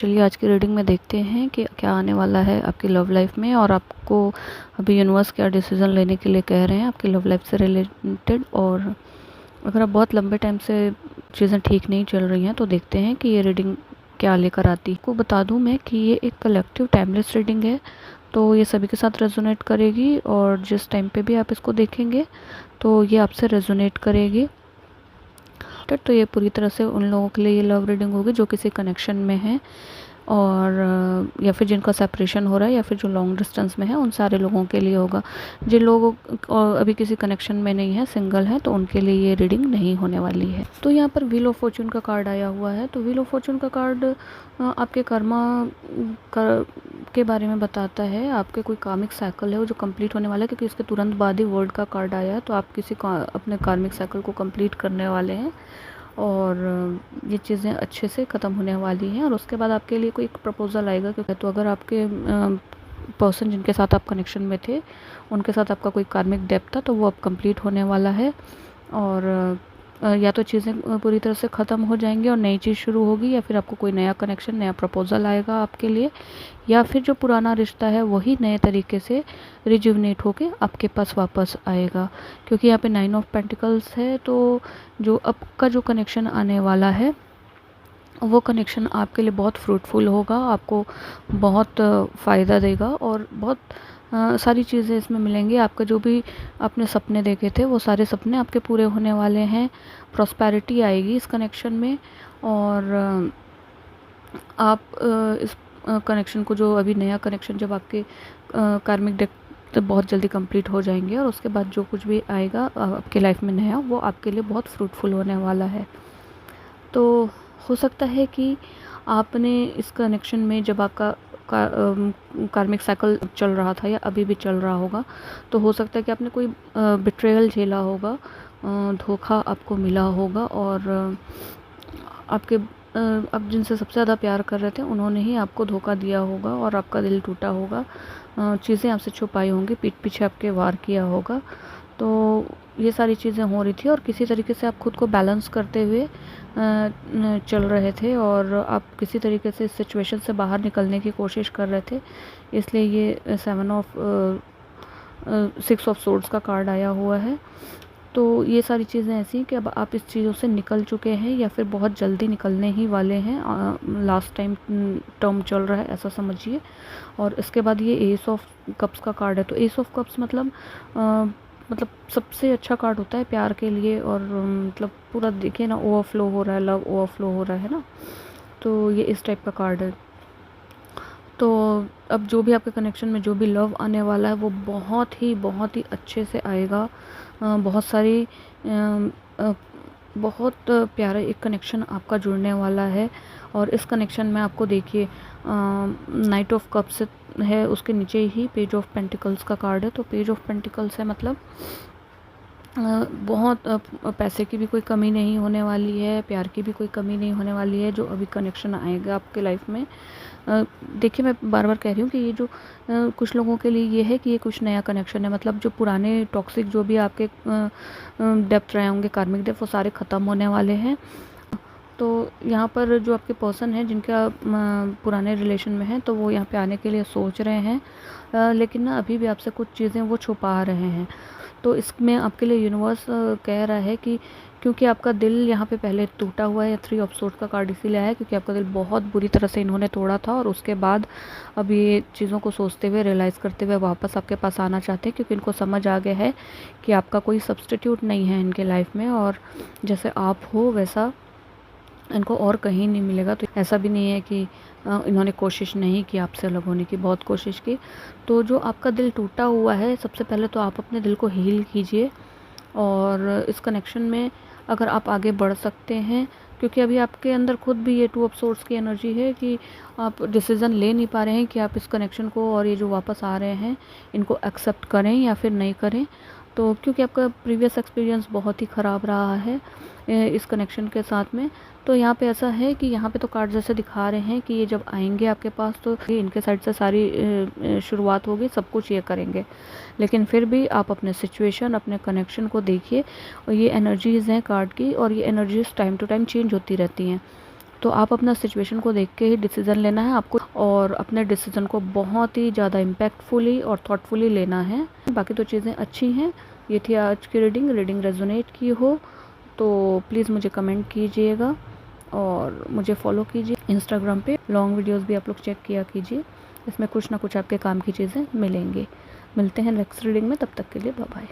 चलिए आज की रीडिंग में देखते हैं कि क्या आने वाला है आपकी लव लाइफ में और आपको अभी यूनिवर्स क्या डिसीजन लेने के लिए कह रहे हैं आपकी लव लाइफ से रिलेटेड। और अगर आप बहुत लंबे टाइम से चीज़ें ठीक नहीं चल रही हैं तो देखते हैं कि ये रीडिंग क्या लेकर आती है। आपको बता दूं मैं कि ये एक कलेक्टिव टाइमलेस रीडिंग है, तो ये सभी के साथ रेजोनेट करेगी और जिस टाइम पे भी आप इसको देखेंगे तो ये आपसे रेजोनेट करेगी। तो ये पूरी तरह से उन लोगों के लिए ये लव रीडिंग होगी जो किसी कनेक्शन में है और या फिर जिनका सेपरेशन हो रहा है या फिर जो लॉन्ग डिस्टेंस में है उन सारे लोगों के लिए होगा। जिन लोगों अभी किसी कनेक्शन में नहीं है, सिंगल है, तो उनके लिए ये रीडिंग नहीं होने वाली है। तो यहाँ पर व्हील ऑफ फॉर्चून का कार्ड आया हुआ है। तो व्हील ऑफ फॉर्चून का कार्ड आपके कर्मा के बारे में बताता है। आपके कोई कार्मिक साइकिल है वो जो कंप्लीट होने वाला है, क्योंकि इसके तुरंत बाद ही वर्ल्ड का कार्ड आया है। तो आप किसी अपने कार्मिक साइकिल को कंप्लीट करने वाले हैं और ये चीज़ें अच्छे से ख़त्म होने वाली हैं और उसके बाद आपके लिए कोई एक प्रपोज़ल आएगा। क्योंकि तो अगर आपके पर्सन जिनके साथ आप कनेक्शन में थे उनके साथ आपका कोई कार्मिक डेप्थ था तो वो अब कंप्लीट होने वाला है और या तो चीज़ें पूरी तरह से ख़त्म हो जाएंगी और नई चीज़ शुरू होगी, या फिर आपको कोई नया कनेक्शन, नया प्रपोज़ल आएगा आपके लिए, या फिर जो पुराना रिश्ता है वही नए तरीके से रिजुवनेट होके आपके पास वापस आएगा। क्योंकि यहाँ पे 9 ऑफ पेंटिकल्स है, तो जो अब का जो कनेक्शन आने वाला है वो कनेक्शन आपके लिए बहुत फ्रूटफुल होगा, आपको बहुत फ़ायदा देगा और बहुत सारी चीज़ें इसमें मिलेंगी। आपका जो भी आपने सपने देखे थे वो सारे सपने आपके पूरे होने वाले हैं। प्रॉस्पेरिटी आएगी इस कनेक्शन में और आप इस कनेक्शन को, जो अभी नया कनेक्शन, जब आपके कार्मिक डेप्थ बहुत जल्दी कंप्लीट हो जाएंगे और उसके बाद जो कुछ भी आएगा आपके लाइफ में नया, वो आपके लिए बहुत फ्रूटफुल होने वाला है। तो हो सकता है कि आपने इस कनेक्शन में जब आपका कार्मिक साइकिल चल रहा था या अभी भी चल रहा होगा, तो हो सकता है कि आपने कोई बिट्रेयल झेला होगा, धोखा आपको मिला होगा और आपके आप जिनसे सबसे ज़्यादा प्यार कर रहे थे उन्होंने ही आपको धोखा दिया होगा और आपका दिल टूटा होगा। चीज़ें आपसे छुपाई होंगी, पीठ पीछे आपके वार किया होगा। तो ये सारी चीज़ें हो रही थी और किसी तरीके से आप खुद को बैलेंस करते हुए चल रहे थे और आप किसी तरीके से इस सिचुएशन से बाहर निकलने की कोशिश कर रहे थे। इसलिए ये 6 ऑफ सोर्ड्स का कार्ड आया हुआ है। तो ये सारी चीज़ें ऐसी हैं कि अब आप इस चीज़ों से निकल चुके हैं या फिर बहुत जल्दी निकलने ही वाले हैं। लास्ट टाइम टर्म चल रहा है ऐसा समझिए। और इसके बाद ये एस ऑफ कप्स का कार्ड है। तो एस ऑफ कप्स मतलब सबसे अच्छा कार्ड होता है प्यार के लिए और मतलब पूरा देखिए ना, ओवरफ्लो हो रहा है, लव ओवरफ्लो हो रहा है ना, तो ये इस टाइप का कार्ड है। तो अब जो भी आपके कनेक्शन में जो भी लव आने वाला है वो बहुत ही अच्छे से आएगा। बहुत सारी बहुत प्यारा एक कनेक्शन आपका जुड़ने वाला है और इस कनेक्शन में आपको देखिए नाइट ऑफ कप्स है, उसके नीचे ही पेज ऑफ पेंटिकल्स का कार्ड है। तो पेज ऑफ पेंटिकल्स है मतलब बहुत पैसे की भी कोई कमी नहीं होने वाली है, प्यार की भी कोई कमी नहीं होने वाली है जो अभी कनेक्शन आएगा आपके लाइफ में। देखिए मैं बार बार कह रही हूँ कि ये जो कुछ लोगों के लिए ये है कि ये कुछ नया कनेक्शन है, मतलब जो पुराने टॉक्सिक जो भी आपके डेप्थ रहे होंगे, कार्मिक डेप्थ, वो सारे ख़त्म होने वाले हैं। तो यहाँ पर जो आपके पर्सन हैं जिनका पुराने रिलेशन में हैं तो वो यहाँ पे आने के लिए सोच रहे हैं, लेकिन ना अभी भी आपसे कुछ चीज़ें वो छुपा रहे हैं। तो इसमें आपके लिए यूनिवर्स कह रहा है कि क्योंकि आपका दिल यहाँ पे पहले टूटा हुआ है, 3 ऑफ सोर्ड्स का कार्ड इसीलिए आया है क्योंकि आपका दिल बहुत बुरी तरह से इन्होंने तोड़ा था और उसके बाद अब ये चीज़ों को सोचते हुए, रियलाइज़ करते हुए वापस आपके पास आना चाहते हैं, क्योंकि इनको समझ आ गया है कि आपका कोई सब्स्टिट्यूट नहीं है इनके लाइफ में और जैसे आप हो वैसा इनको और कहीं नहीं मिलेगा। तो ऐसा भी नहीं है कि इन्होंने कोशिश नहीं की आपसे अलग होने की, बहुत कोशिश की। तो जो आपका दिल टूटा हुआ है, सबसे पहले तो आप अपने दिल को हील कीजिए और इस कनेक्शन में अगर आप आगे बढ़ सकते हैं, क्योंकि अभी आपके अंदर खुद भी ये 2 ऑफ सोर्ड्स की एनर्जी है कि आप डिसीज़न ले नहीं पा रहे हैं कि आप इस कनेक्शन को और ये जो वापस आ रहे हैं इनको एक्सेप्ट करें या फिर नहीं करें। तो क्योंकि आपका प्रीवियस एक्सपीरियंस बहुत ही ख़राब रहा है इस कनेक्शन के साथ में, तो यहाँ पे ऐसा है कि यहाँ पे तो कार्ड जैसे दिखा रहे हैं कि ये जब आएंगे आपके पास तो इनके साइड से सारी शुरुआत होगी, सब कुछ ये करेंगे। लेकिन फिर भी आप अपने सिचुएशन, अपने कनेक्शन को देखिए और ये एनर्जीज़ हैं कार्ड की और ये energies time to time change होती रहती हैं। तो आप अपना सिचुएशन को देख के ही डिसीज़न लेना है आपको, और अपने डिसीज़न को बहुत ही ज़्यादा इम्पैक्टफुली और थॉटफुली लेना है। बाकी तो चीज़ें अच्छी हैं। ये थी आज की रीडिंग रेजोनेट की हो तो प्लीज़ मुझे कमेंट कीजिएगा और मुझे फॉलो कीजिए इंस्टाग्राम पे। लॉन्ग वीडियोस भी आप लोग चेक किया कीजिए, इसमें कुछ ना कुछ आपके काम की चीज़ें मिलेंगी। मिलते हैं नेक्स्ट रीडिंग में, तब तक के लिए बाय बाय।